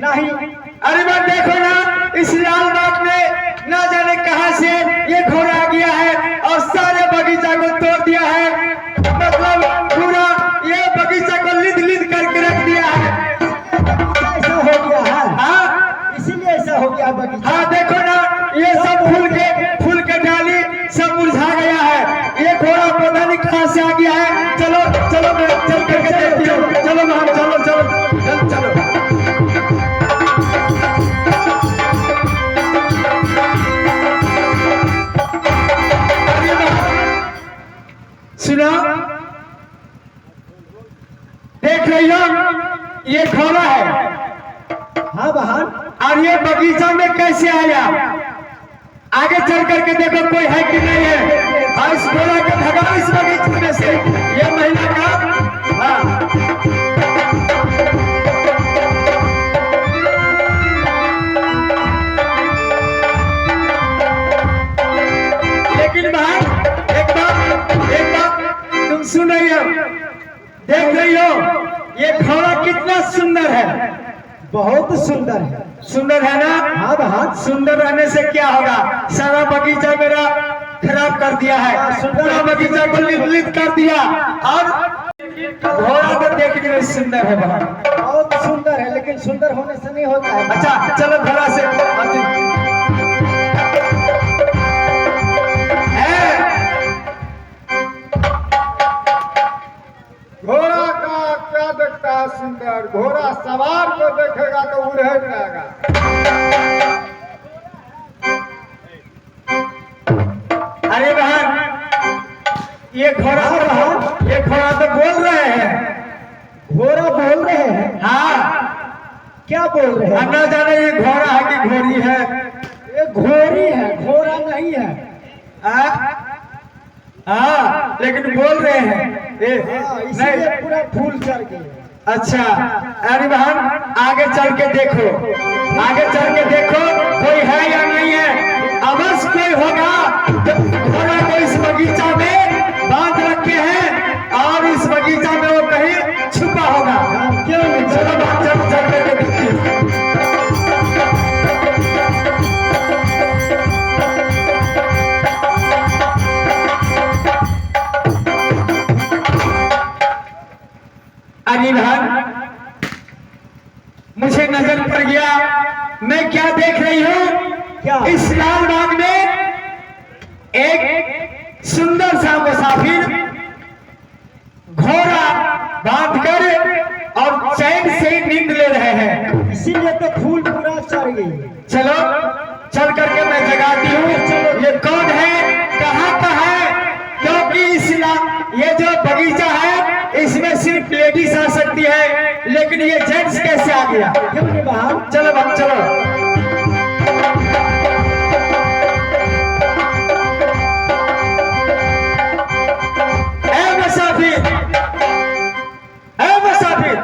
नहीं। अरे बात देखो ना, इस लाल बाग में ना जाने कहां से ये घोड़ा आ गया है और सारे बगीचा को तोड़ दिया है। मतलब पूरा ये बगीचा को लिद करके रख दिया है। ऐसा हो गया है। हाँ, इसीलिए ऐसा हो गया बगीचा। हाँ देखो ना, ये सब फूल के डाली सब मुरझा गया है। ये घोड़ा पता नहीं कहां से आ गया है। चलो चलो मैं चल करके देखती हूँ। चलो महान, चलो चलो चलो। सुना, देख रही हो, ये घोड़ा है। हाँ बहन। और ये बगीचा में कैसे आया? आगे चल करके देखो कोई है कि नहीं है। और इस घोड़ा को भगाओ इस बगीचे में से। ये महिला का हाँ। लेकिन भाई एक बात तुम सुन रही हो, देख रही हो, ये घोड़ा कितना सुंदर है। बहुत सुंदर है। सुंदर है ना? हाँ बहन। सुंदर रहने से क्या होगा? सारा बगीचा मेरा खराब कर दिया है। पूरा बगीचा को लिद कर दिया। और घोड़ा को देखने में सुंदर है बहन। बहुत सुंदर है, लेकिन सुंदर होने से नहीं होता है। अच्छा चलो घोड़ा से घोड़ा का क्या देखता है सुंदर? घोड़ा सवार को देखेगा तो उड़े जाएगा। अरे बहन, ये घोड़ा तो बोल रहे हैं। घोड़ा बोल रहे हैं? हाँ, क्या बोल रहे हैं? ना जाने ये घोड़ा है कि घोड़ी है। ये घोड़ी है, घोड़ा नहीं है। हाँ, लेकिन बोल रहे हैं। इसीलिए पूरा फूल चढ़ गए। अच्छा, अरे बहन आगे चल के देखो, आगे चल के देखो कोई है या नहीं है। अवश्य कोई होगा। घोड़ा को इस बगीचा में बांध रखे हैं और इस बगीचा में वो कहीं छुपा होगा। क्यों नहीं? चलो बात चल करके देखते हैं। अरे बहन, मुझे नजर पड़ गया, मैं क्या देख रही हूँ? क्या? इस लाल बाग में एक सुंदर सा मुसाफिर घोड़ा बांधकर और चैन से नींद ले रहे हैं। इसीलिए तो फूल पूरा चढ़ गई। चलो चल करके मैं जगाती हूँ। ये कौन है, कहाँ का है? क्योंकि ये जो बगीचा है इसमें सिर्फ लेडीज आ सकती है, लेकिन ये जेंट्स कैसे आ गया? क्यों नहीं बहन? चलो बात चलो। मुसाफिर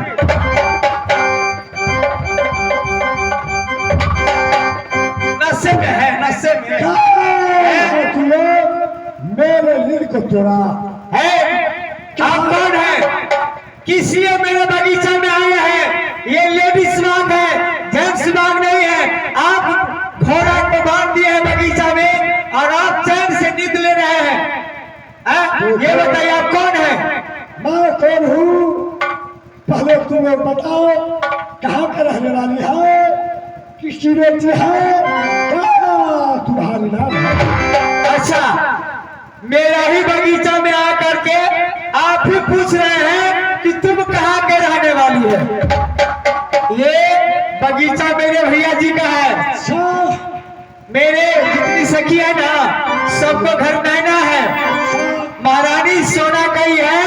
नशे में है, नशे में मेरे दिल को चुरा है। आप कौन है? किसी मेरे बगीचा में आए हैं। ये लेडीज बाग है, जेंट्स बाग नहीं है। आप घोड़ा को बांध दिए हैं बगीचा में और आप चैन से नींद ले रहे हैं। ये बताइए आप कौन है? मैं कौन हूँ? पहले तुम्हें बताओ, कहाँ का रहने वाली है, किसकी बेटी है, क्या तुम्हारी नाम है? अच्छा, मेरा ही बगीचा में आकर के आप ही पूछ रहे हैं कि तुम कहाँ के रहने वाली है? ये बगीचा मेरे भैया जी का है। मेरे जितनी सखी है ना, सबको घर नैना है। महारानी सोना कही है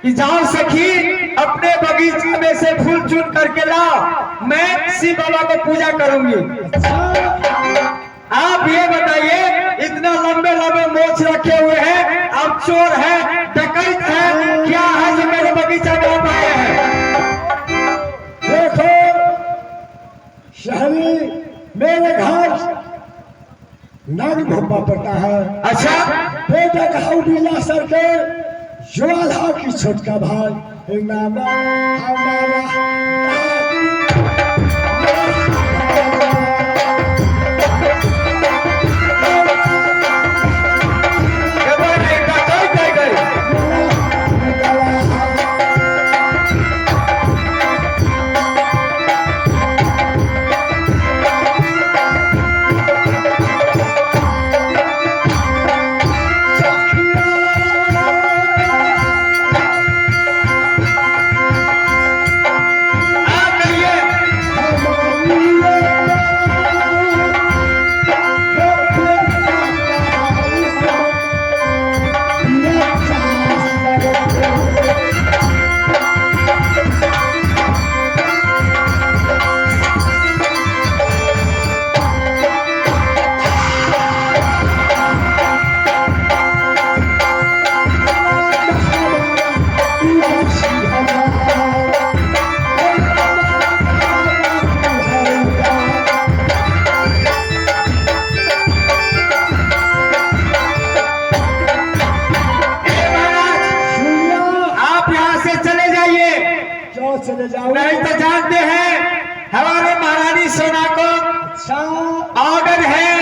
कि जाओ सखी अपने बगीचे में से फूल चुन करके लाओ, मैं शिव बाबा को पूजा करूंगी। आप ये बताइए, इतना लंबे लंबे मोछ रखे हुए हैं, आप चोर है, डकैत है, क्या है जो मेरे बगीचा में आप आए हैं? देखो शहरी, मेरे घर नाग घूमना पड़ता है। अच्छा, बेटा का उड़ीला सर के ज्वाला की छोटका भाई नाम हमारा चले जाओ। नहीं तो जानते हैं हमारे महारानी सोना को अच्छा ऑर्डर है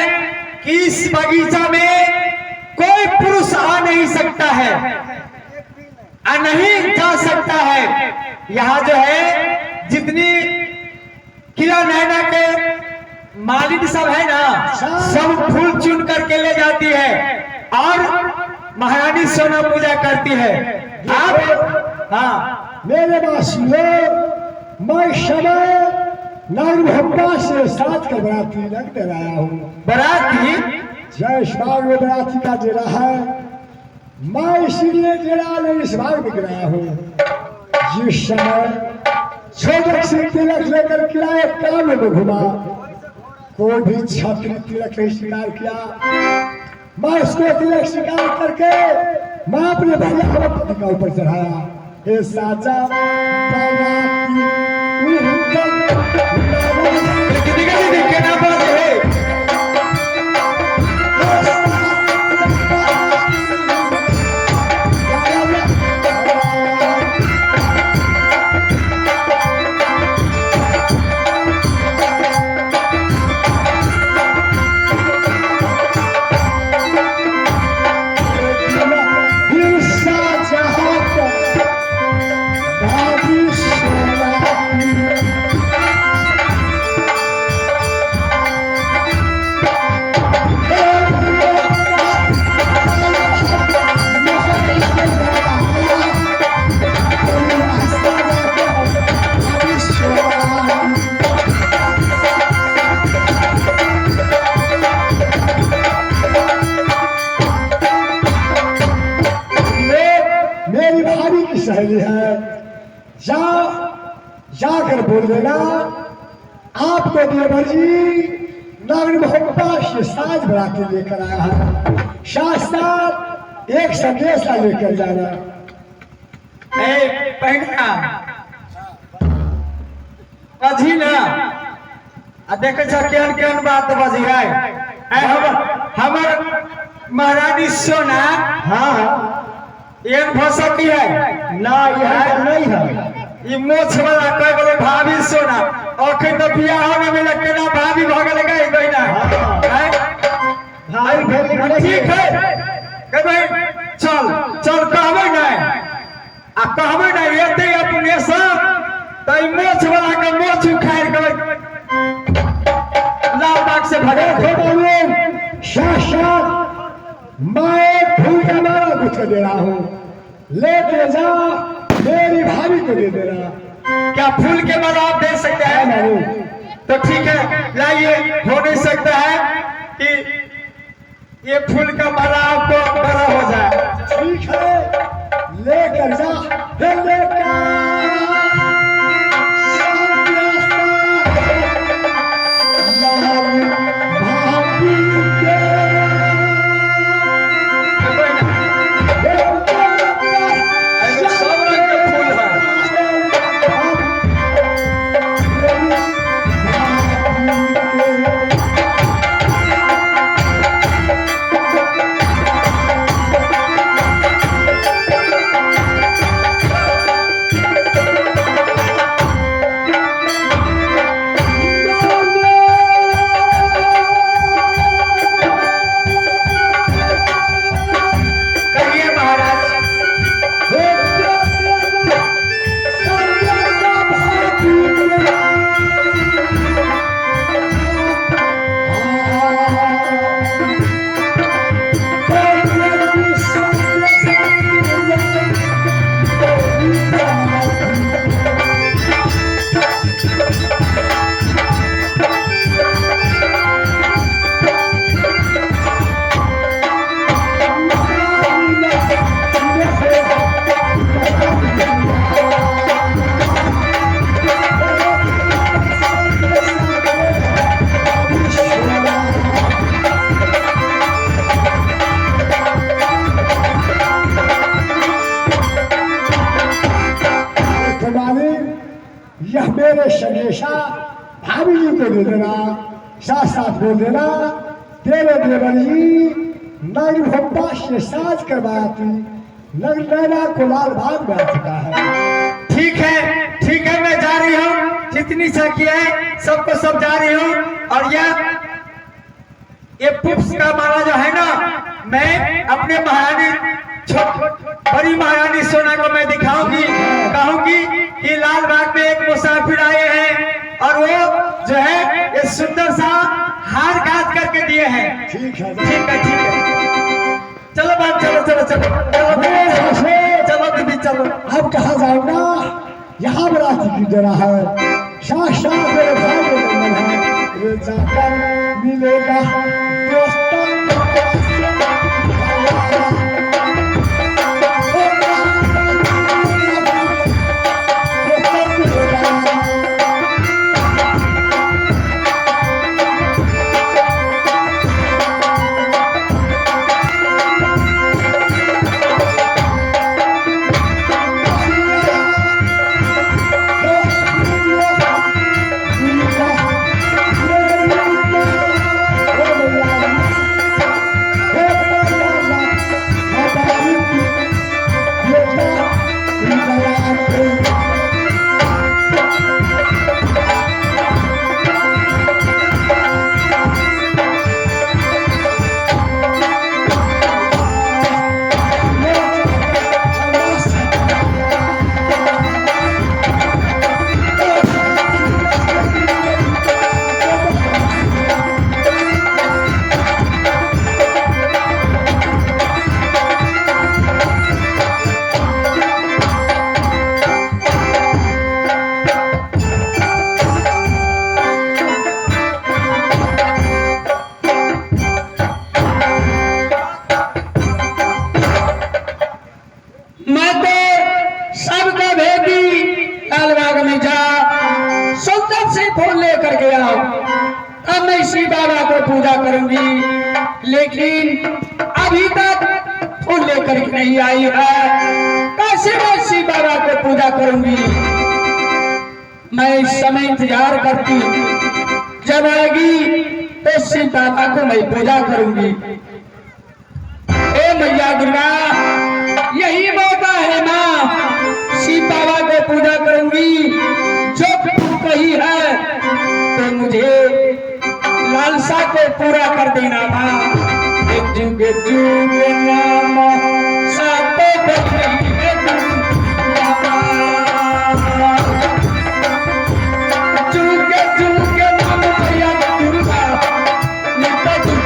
कि इस बगीचा में कोई पुरुष आ नहीं सकता है, आ नहीं जा सकता है। यहाँ जो है जितनी किला नैना के मालिक सब है ना, सब फूल चुन करके ले जाती है और महारानी सोना पूजा करती है। आप हाँ मेरे वासियों, मैं समय नाग भंपा से साथ का बराती रख दे रहा हूँ। बराती जय इस बाग में बराती का दे रहा है, मैं इसीलिए दे रहा नहीं इस बाग में गिराया हूँ। जिस समय छोटे से तिलक लेकर किराए काम में घुमा, कोई भी छात्र तिलक नहीं स्वीकार किया, मैं उसको तिलक स्वीकार करके मैं अपने भैया हरपति का ऊपर चढ़ाया। हे साजा सहेली है, जाकर बोल देना आपको देवर जी नागरी भंपा से साज बराती लेकर आया है, शास्त्र एक संदेश लेकर जाना। पहना बजी ना देखे केन केन बात बजी है हमर महारानी सोना। हाँ एक भसकी है ना, यह नहीं है ये मोछ वाला कह बोले भाभी सोना अखन तो बियाह में मिला केना भाभी भगल गई गई ना भाई भेल ठीक है कहबे चल चल कहबे ना आ कहबे ना एते अपने सब तई मोछ वाला के मोछ उखाड़ के लाल बाग से भगे बोलो शासक मैं फूल का माला कुछ दे रहा हूँ, लेके जा मेरी भाभी को दे देना। क्या फूल के माला आप दे सकते हैं? नहीं तो ठीक है लाइए, हो नहीं सकता है कि ये फूल का माला आपको बड़ा हो जाए। ठीक है लेकर जा, फिर लेकर संदेशा भाभी जी को दे देना, साथ साथ बोल देना तेरे देवर जी नगर भोपा से साज करवाया थी, नगर नैना को लाल बाग में आ चुका है। ठीक है, मैं जा रही हूँ। जितनी सखी है सबको सब जा रही हूँ। और ये पुप्स का माला जो है ना, मैं अपने महारानी बड़ी महारानी सोना को मैं दिखाऊंगी, कहूंगी कि लाल बाग में एक मुसाफिर आए हैं और वो जो है ये सुंदर सा हार काट करके दिए हैं। ठीक है। चलो बात, चलो दीदी चलो। अब कहाँ जाऊंगा, यहाँ बराती की देना है, साक्षात मेरे भाई को बंधन है, ये जाकर मिलेगा दोस्तों। पूजा करूंगी, लेकिन अभी तक फूल लेकर के नहीं आई है। कैसे मैं शिव बाबा को पूजा करूंगी? मैं इस समय इंतजार करती, जब आएगी तो शिव बाबा को मैं पूजा करूंगी। हे मैया दुर्गा, यही मौका है माँ, शिव बाबा को पूजा करूंगी। जो तू कही है तो मुझे लालसा को पूरा कर देना माँ। एक जुग जुग नाम सातो जुग जुग नाम मैया दुर्गा नित्य जुग।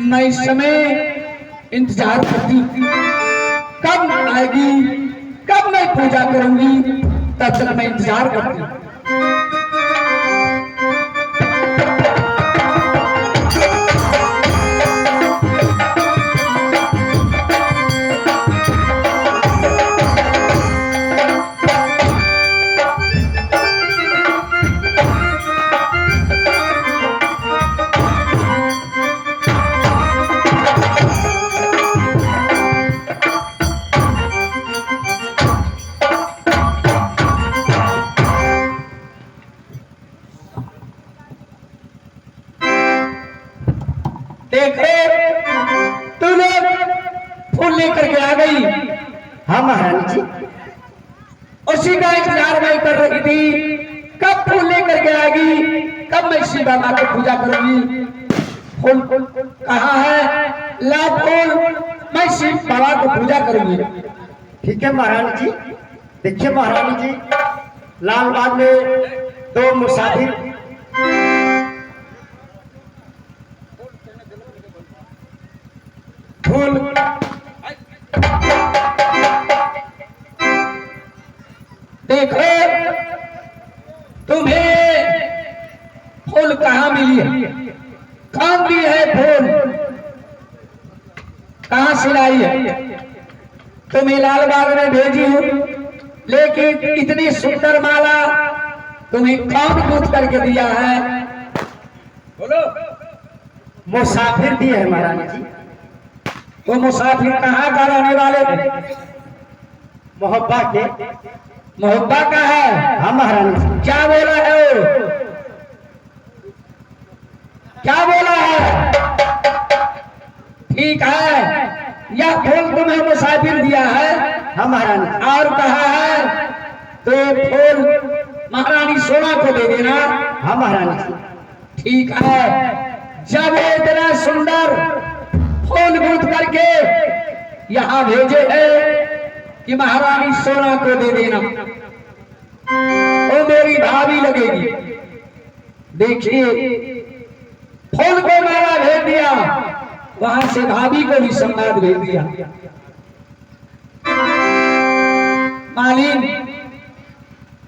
मैं इस समय इंतजार करती, कब आएगी, कब मैं पूजा करूंगी, तब तक मैं इंतजार करती। देखो तू लोग फूल लेकर के आ गई, हाँ महारानी जी। उसी का इंतजार मैं कर रही थी, कब फूल लेकर के आएगी, कब मैं शिव बाबा की पूजा करूंगी। फूल कहाँ है? ला फूल, मैं शिव बाबा की पूजा करूंगी। ठीक है महारानी जी। देखिए महारानी जी, लालबाग में दो मुसाफिर फूल देखो, तुम्हें फूल कहाँ मिली है? कहाँ दी है फूल? कहाँ से लाई है? तुम्हें लालबाग में भेजी हूँ, लेकिन इतनी सुंदर माला तुम्हें कौन पूछ करके दिया है? बोलो। मुसाफिर दिए है महारानी जी। वो मुसाफिर कहाँ का रहने वाले थे? मोहब्बा के। मोहब्बा का है? हाँ महारानी जी। क्या बोला है वो? क्या बोला है? ठीक है, यह फूल तुम्हें मुसाफिर दिया है। हाँ महारानी। और कहा है तो फूल महारानी सोना को दे देना। हाँ महारानी। ठीक है, जब इतना सुंदर फूल गूंथ करके यहाँ भेजे है कि महारानी सोना को दे देना, वो मेरी भाभी लगेगी। देखिए, फूल को माला भेज दिया, वहां से भाभी को भी संवाद भेज दिया। मालिन,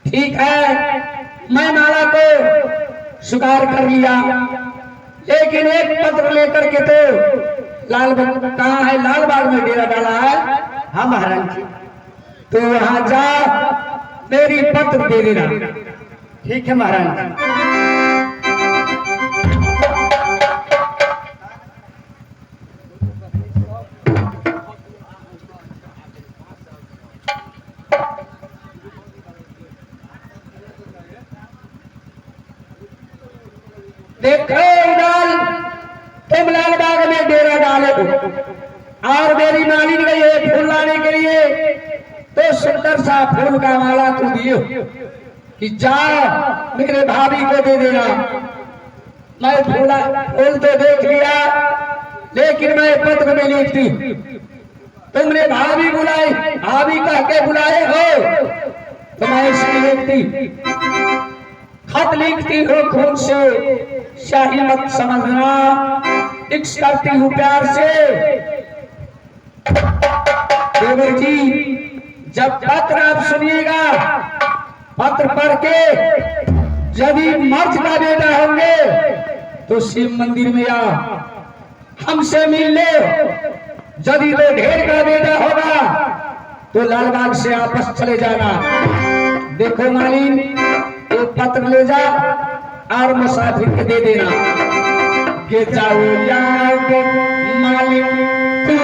ठीक है, मैं माला को स्वीकार कर लिया, लेकिन एक पत्र लेकर के तो लालबाग कहाँ है? लालबाग में डेरा डाला है। हाँ महाराज। तो वहां जा, मेरी पत्र दे देना। ठीक है महाराज। देखो उड़ाल, तुम लालबाग में डेरा डाले और मेरी मालिन गई है फूल लाने के लिए, तो सुंदर सा फूल का माला तू दियो कि जा मेरे भाभी को दे देना। मैं फूल तो देख लिया, लेकिन मैं पत्र में लिखती, तुमने भाभी बुलाई, भाभी कह के बुलाए हो तो मैं इसमें लिखती, खत लिखती हूँ खून से, शाही मत समझना, इक्स करती हूँ प्यार से। देवर जी, जब पत्र आप सुनिएगा, पत्र पढ़ के यदि मर्द का बेटा होंगे तो शिव मंदिर में आ, हमसे मिल ले। यदि तो ढेर का बेटा होगा तो लालबाग से आपस चले जाना। देखो मालिन, एक पत्र ले जा और मुसाफिर के दे देना के जाओ याद मालिक तू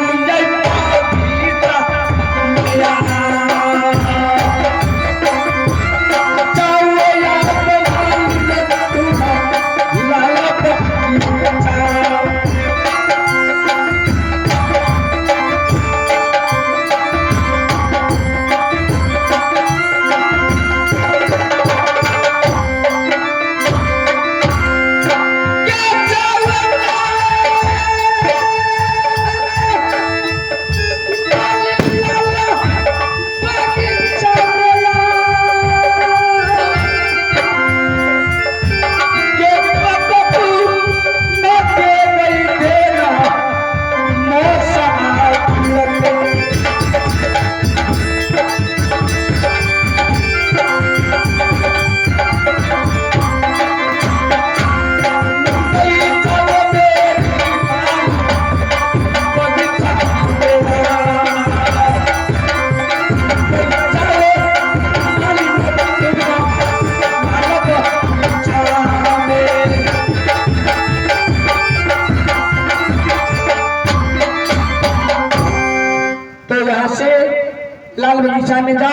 लाल बगीचा में जा,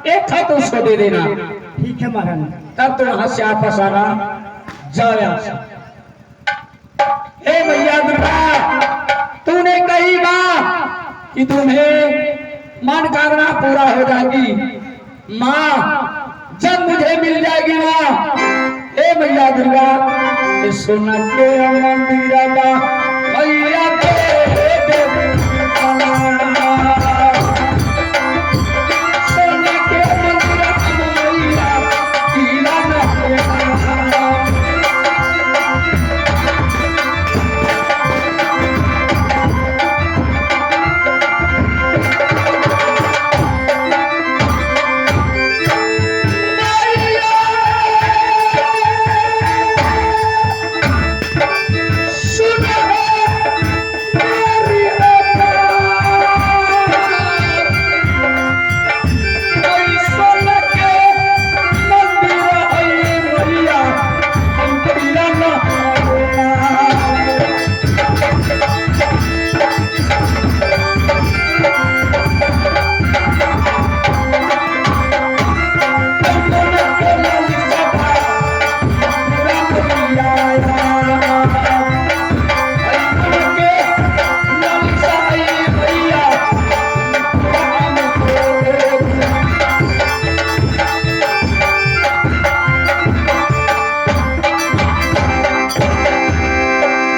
एक खत उसको दे देना। ठीक है महाराज। तब तो वहां से आपस आना, जाओ यहाँ से। हे मैया दुर्गा, तूने कही बात कि तुम्हें मनोकामना पूरा हो जाएगी। माँ जब मुझे मिल जाएगी माँ, हे मैया दुर्गा, सोना के मंदिर मैया